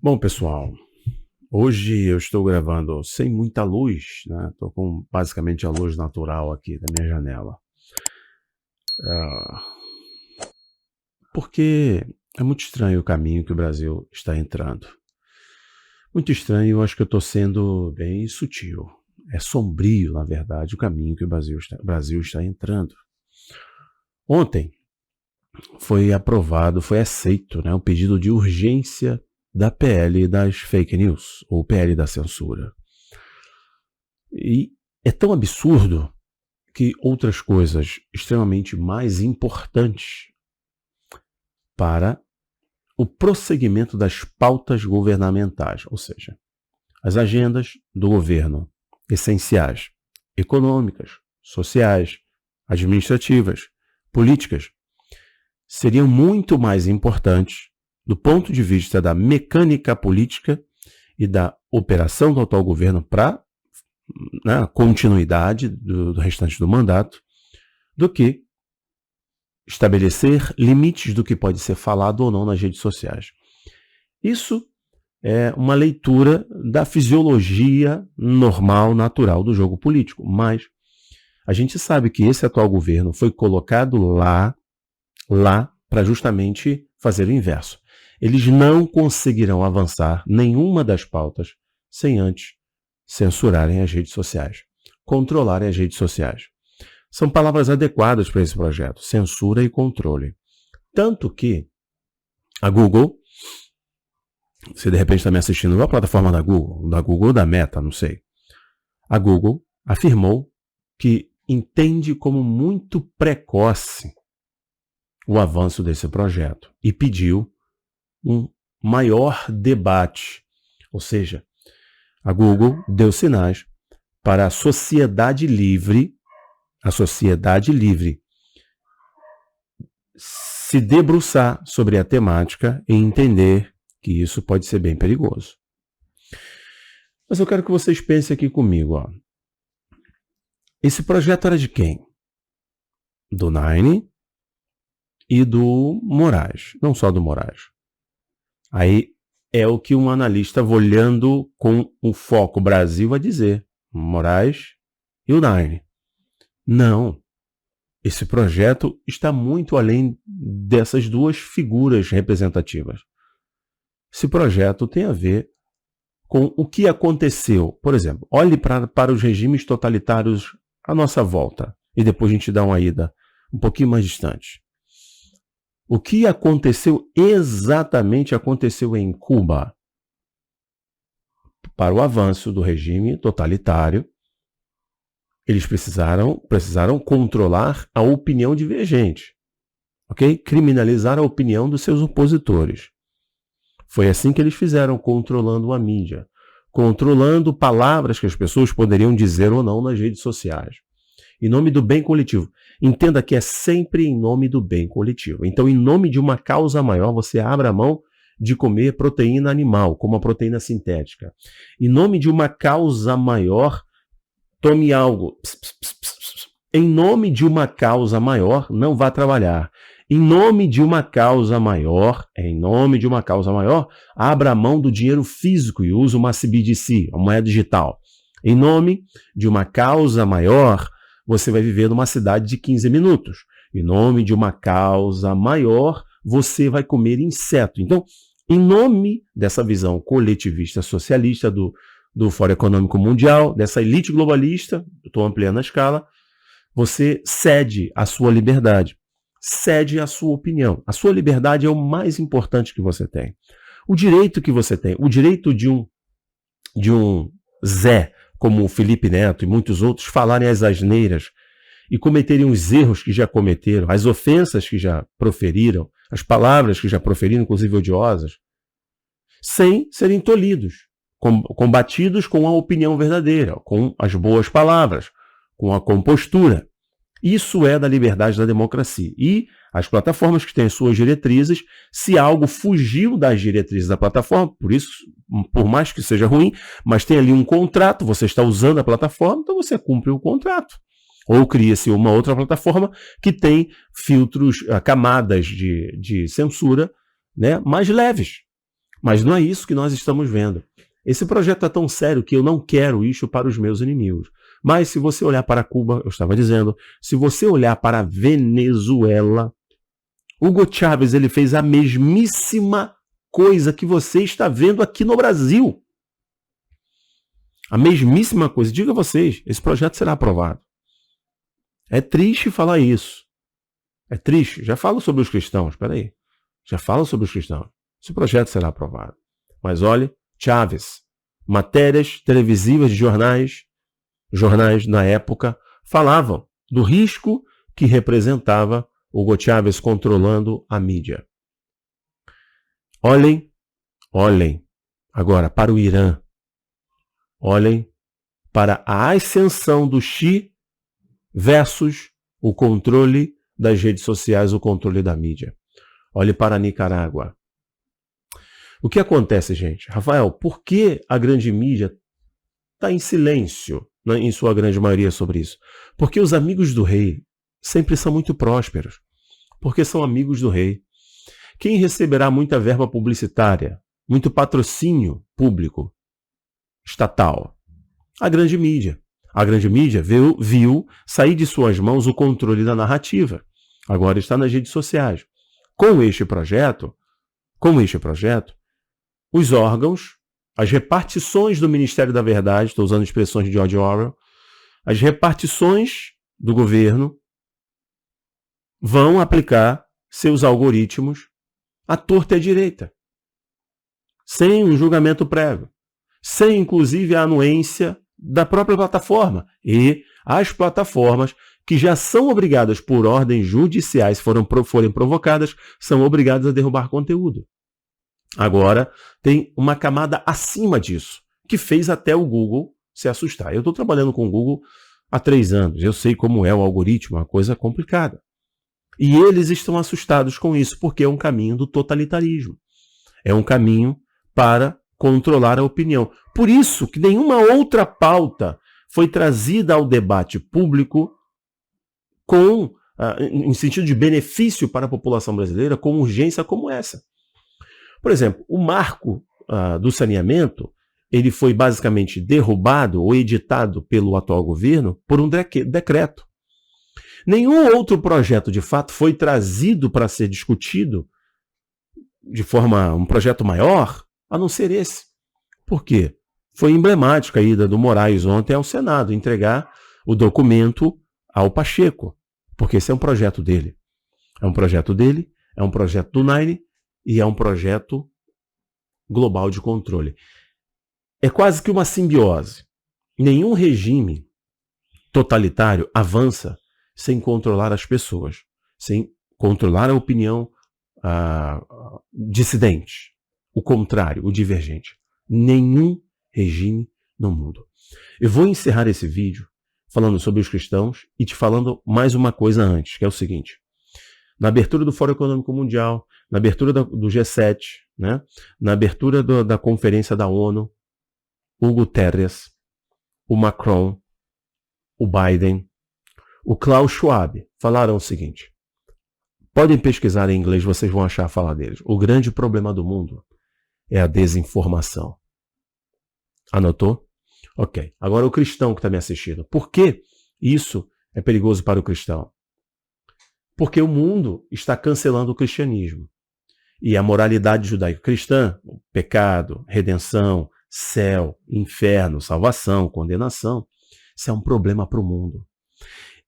Bom, pessoal, hoje eu estou gravando sem muita luz, né? Estou com basicamente a luz natural aqui da minha janela. Porque é muito estranho o caminho que o Brasil está entrando. Muito estranho, eu acho que eu estou sendo bem sutil. É sombrio, na verdade, o caminho que o Brasil está entrando. Ontem foi aprovado, foi aceito, né, um pedido de urgência da PL das fake news, ou PL da censura. E é tão absurdo que outras coisas extremamente mais importantes para o prosseguimento das pautas governamentais, ou seja, as agendas do governo essenciais, econômicas, sociais, administrativas, políticas, seriam muito mais importantes do ponto de vista da mecânica política e da operação do atual governo para a continuidade do restante do mandato, do que estabelecer limites do que pode ser falado ou não nas redes sociais. Isso é uma leitura da fisiologia normal, natural do jogo político, mas a gente sabe que esse atual governo foi colocado lá para justamente fazer o inverso. Eles não conseguirão avançar nenhuma das pautas sem antes censurarem as redes sociais, controlarem as redes sociais. São palavras adequadas para esse projeto, censura e controle. Tanto que a Google, se de repente está me assistindo na plataforma da Google ou da Meta, não sei, a Google afirmou que entende como muito precoce o avanço desse projeto e pediu um maior debate. Ou seja, a Google deu sinais para a sociedade livre se debruçar sobre a temática e entender que isso pode ser bem perigoso. Mas eu quero que vocês pensem aqui comigo. Esse projeto era de quem? Do Nine e do Moraes, não só do Moraes. Aí é o que um analista olhando com o foco Brasil vai dizer, Moraes e o Nine. Não, esse projeto está muito além dessas duas figuras representativas. Esse projeto tem a ver com o que aconteceu. Por exemplo, olhe para os regimes totalitários à nossa volta e depois a gente dá uma ida um pouquinho mais distante. O que aconteceu exatamente aconteceu em Cuba para o avanço do regime totalitário. Eles precisaram controlar a opinião divergente, ok? Criminalizar a opinião dos seus opositores. Foi assim que eles fizeram, controlando a mídia, controlando palavras que as pessoas poderiam dizer ou não nas redes sociais. Em nome do bem coletivo. Entenda que é sempre em nome do bem coletivo. Então, em nome de uma causa maior, você abre a mão de comer proteína animal, como a proteína sintética. Em nome de uma causa maior, tome algo. Em nome de uma causa maior, não vá trabalhar. Em nome de uma causa maior, abra a mão do dinheiro físico e use uma CBDC, uma moeda digital. Em nome de uma causa maior, você vai viver numa cidade de 15 minutos. Em nome de uma causa maior, você vai comer inseto. Então, em nome dessa visão coletivista socialista do Fórum Econômico Mundial, dessa elite globalista, estou ampliando a escala, você cede a sua liberdade, cede a sua opinião. A sua liberdade é o mais importante que você tem. O direito que você tem, o direito de um Zé, como o Felipe Neto e muitos outros, falarem as asneiras e cometerem os erros que já cometeram, as ofensas que já proferiram, as palavras que já proferiram, inclusive odiosas, sem serem tolhidos, combatidos com a opinião verdadeira, com as boas palavras, com a compostura. Isso é da liberdade da democracia. E as plataformas que têm as suas diretrizes, se algo fugiu das diretrizes da plataforma, por mais que seja ruim, mas tem ali um contrato, você está usando a plataforma, então você cumpre o contrato. Ou cria-se uma outra plataforma que tem filtros, camadas de censura, né, mais leves. Mas não é isso que nós estamos vendo. Esse projeto é tão sério que eu não quero isso para os meus inimigos. Mas se você olhar para Cuba, eu estava dizendo, se você olhar para a Venezuela, Hugo Chávez ele fez a mesmíssima coisa que você está vendo aqui no Brasil. A mesmíssima coisa. Diga a vocês, esse projeto será aprovado. É triste falar isso. É triste. Já falo sobre os cristãos, espera aí. Já falo sobre os cristãos. Esse projeto será aprovado. Mas olhe, Chávez, matérias televisivas de jornais na época, falavam do risco que representava Hugo Chávez controlando a mídia. Olhem agora para o Irã. Olhem para a ascensão do Xi versus o controle das redes sociais, o controle da mídia. Olhe para a Nicarágua. O que acontece, gente? Rafael, por que a grande mídia está em silêncio, em sua grande maioria, sobre isso? Porque os amigos do rei sempre são muito prósperos. Porque são amigos do rei. Quem receberá muita verba publicitária, muito patrocínio público, estatal? A grande mídia. A grande mídia viu sair de suas mãos o controle da narrativa. Agora está nas redes sociais. Com este projeto, os órgãos, as repartições do Ministério da Verdade, estou usando expressões de George Orwell, as repartições do governo vão aplicar seus algoritmos à torta e à direita, sem um julgamento prévio, sem inclusive a anuência da própria plataforma. E as plataformas que já são obrigadas por ordens judiciais, forem provocadas, são obrigadas a derrubar conteúdo. Agora, tem uma camada acima disso, que fez até o Google se assustar. Eu estou trabalhando com o Google há 3 anos, eu sei como é o algoritmo, uma coisa complicada. E eles estão assustados com isso, porque é um caminho do totalitarismo. É um caminho para controlar a opinião. Por isso que nenhuma outra pauta foi trazida ao debate público em sentido de benefício para a população brasileira, com urgência como essa. Por exemplo, o marco do saneamento, ele foi basicamente derrubado ou editado pelo atual governo por um decreto. Nenhum outro projeto, de fato, foi trazido para ser discutido de forma, um projeto maior, a não ser esse. Por quê? Foi emblemática a ida do Moraes ontem ao Senado, entregar o documento ao Pacheco, porque esse é um projeto dele. É um projeto dele, é um projeto do Nine e é um projeto global de controle. É quase que uma simbiose. Nenhum regime totalitário avança sem controlar as pessoas, sem controlar a opinião dissidente, o contrário, o divergente. Nenhum regime no mundo. Eu vou encerrar esse vídeo falando sobre os cristãos e te falando mais uma coisa antes, que é o seguinte. Na abertura do Fórum Econômico Mundial, na abertura do G7, né, na abertura da Conferência da ONU, o Guterres, o Macron, o Biden, o Klaus Schwab falaram o seguinte. Podem pesquisar em inglês, vocês vão achar a fala deles. O grande problema do mundo é a desinformação. Anotou? Ok. Agora o cristão que está me assistindo. Por que isso é perigoso para o cristão? Porque o mundo está cancelando o cristianismo. E a moralidade judaico-cristã, o pecado, redenção, céu, inferno, salvação, condenação, isso é um problema para o mundo.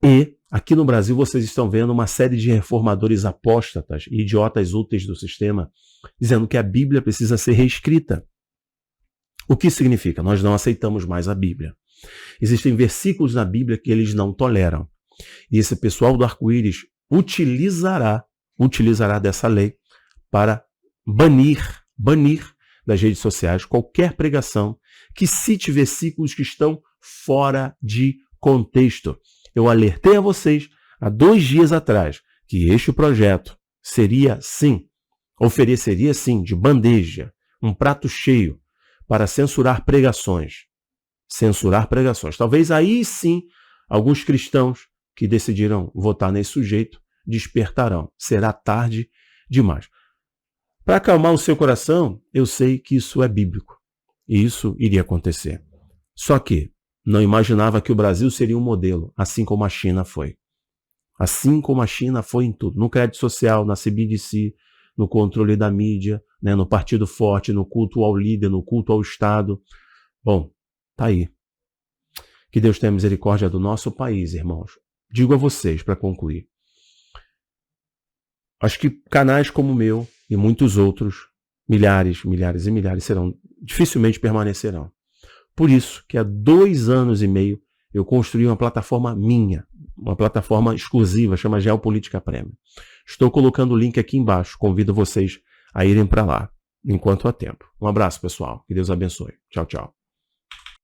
E aqui no Brasil vocês estão vendo uma série de reformadores apóstatas e idiotas úteis do sistema dizendo que a Bíblia precisa ser reescrita. O que significa? Nós não aceitamos mais a Bíblia. Existem versículos na Bíblia que eles não toleram. E esse pessoal do arco-íris utilizará dessa lei para banir das redes sociais qualquer pregação que cite versículos que estão fora de contexto. Eu alertei a vocês há 2 dias atrás que este projeto ofereceria sim, de bandeja, um prato cheio para censurar pregações. Talvez aí sim alguns cristãos que decidiram votar nesse sujeito despertarão. Será tarde demais. Para acalmar o seu coração, eu sei que isso é bíblico. E isso iria acontecer. Só que não imaginava que o Brasil seria um modelo, assim como a China foi. Assim como a China foi em tudo. No crédito social, na CBDC, no controle da mídia, né, no partido forte, no culto ao líder, no culto ao Estado. Bom, tá aí. Que Deus tenha misericórdia do nosso país, irmãos. Digo a vocês, para concluir. Acho que canais como o meu e muitos outros, milhares e milhares dificilmente permanecerão. Por isso que há 2 anos e meio eu construí uma plataforma minha, uma plataforma exclusiva, chama Geopolítica Premium. Estou colocando o link aqui embaixo, convido vocês a irem para lá, enquanto há tempo. Um abraço, pessoal. Que Deus abençoe. Tchau, tchau.